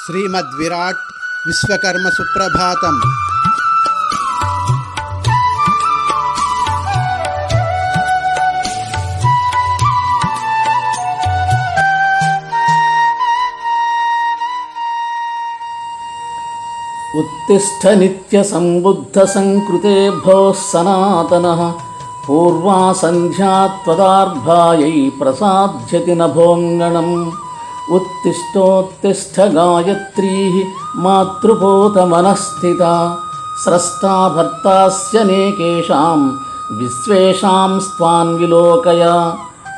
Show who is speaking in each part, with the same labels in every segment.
Speaker 1: శ్రీమద్విరాట్ విశ్వకర్మ సుప్రభాతం.
Speaker 2: ఉత్తిష్ఠ నిత్య సంబుద్ధ సంకృతే భోః సనాతనః పూర్వా సంధ్యా త్వదార్భాయై ప్రసాద్యతి నభోంగణం. ఉత్తిష్టోత్తిష్ఠ గాయత్రీ మాతృపోతమనస్థితా స్రష్టా భర్తాస్యనేకేషాం విశ్వేషాం స్త్వాన్ విలోకయ.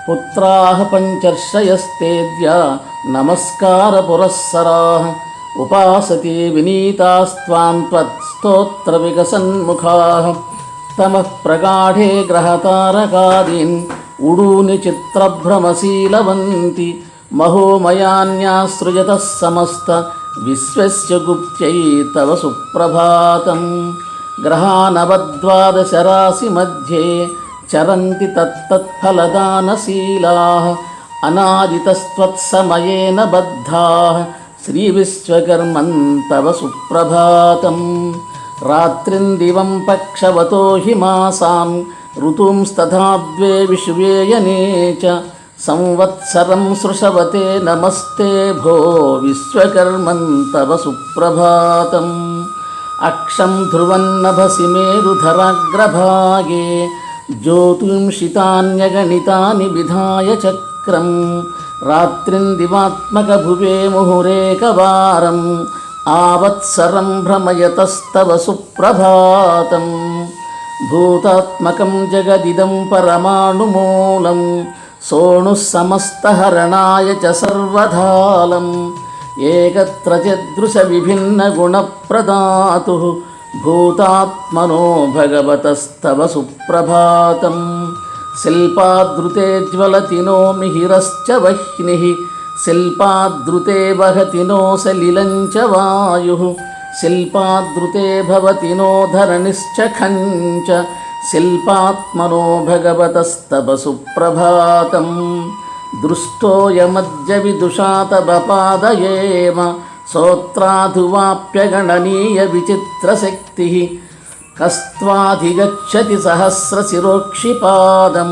Speaker 2: పుత్రాః పంచర్షయస్తేద్య నమస్కార పురస్సరాః ఉపాసతే వినీతాస్త్వాం త్వత్స్తోత్ర వికసన్ముఖాః. తమః ప్రగాఢే గ్రహతారకాదీన్ ఉడూని చిత్రభ్రమశీలవంతి మహోమయాన్యాసృజతః సమస్త విశ్వస్య గుప్త్యై తవ సుప్రభాతం. గ్రహానవద్వాదశ రాశి మధ్యే చరంతి తత్తత్ఫలదానశీలాః అనాదితస్త్వత్సమయేన బద్ధాః శ్రీవిశ్వకర్మన్ తవ సుప్రభాతం. రాత్రిం దివం పక్షవతో హి మాసాన్ ఋతుంస్తథా ద్వే విశ్వేయనే చ సంవత్సరం సృషవతే నమస్తే భో విశ్వకర్మన్ తవ సుప్రభాతం. అక్షం ధ్రువన్నభసి మేరుధరాగ్రభాగే జ్యోతింషితాన్యగణితాని విధాయ చక్రం. రాత్రిం దివాత్మక భువే ముహురేకవారం ఆవత్సరం భ్రమయతస్తవ సుప్రభాతం. భూతాత్మకం జగదిదం పరమాణుమూలం సోణుః సమస్తహరణాయ చ సర్వధాలం. ఏకత్ర చదృశ విభిన్న గుణప్రదాతుః భూతాత్మనో భగవతస్తవ సుప్రభాతం. శిల్పాదృతే జ్వలతి నో మిహిరశ్చ వహ్నిః శిల్పాదృతే వహతి నో సలిలం చ వాయుః. శిల్పాదృతే భవతి నో ధరణిశ్చ ఖంచ శిల్పాత్మనో భగవతస్తవ సుప్రభాతం. దృష్టోయమద్య విదుషా తవ పాదయేమ శ్రోత్రాధువాప్యగణనీయ విచిత్రశక్తిః. కస్త్వాధిగచ్చతి సహస్రశిరోక్షిపాదం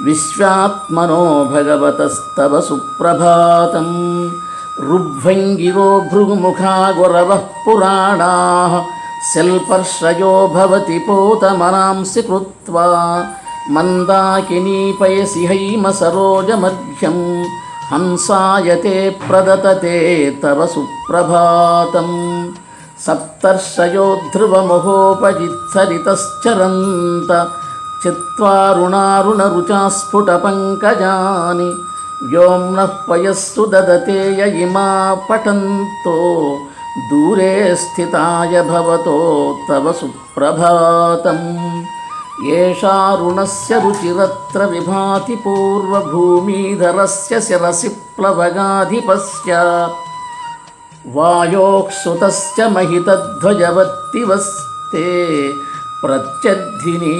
Speaker 2: విశ్వాత్మనో భగవతస్తవ సుప్రభాతం. రుభ్వంగిరో భృగుముఖా గురవః పురాణాః శల్పర్షయో భవతి పోతమనాంసి కృత్వా. మందాకినీపయసి హైమ సరోజమర్ఘ్యం హంసాయతే ప్రదతతే తవ సుప్రభాతం. సప్తర్షయో ధ్రువమహోపజిత్సరితశ్చరంత చిత్వారుణారుణరుచాస్ఫుటపంకజాని. వ్యోమ్నః పయస్సు దదతే య ఇమా పఠంతో దూరే స్థితాయ భవతో తవ సుప్రభాతం. ఏషారుణస్య రుచిరత్ర విభాతి పూర్వభూమిధరస్య శిరసి ప్లవగాధిపస్య. వాయోఃసుతశ్చ మహితధ్వజవత్తివస్తే ప్రత్యర్థినీ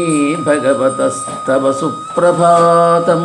Speaker 2: భగవతస్తవ సుప్రభాతం.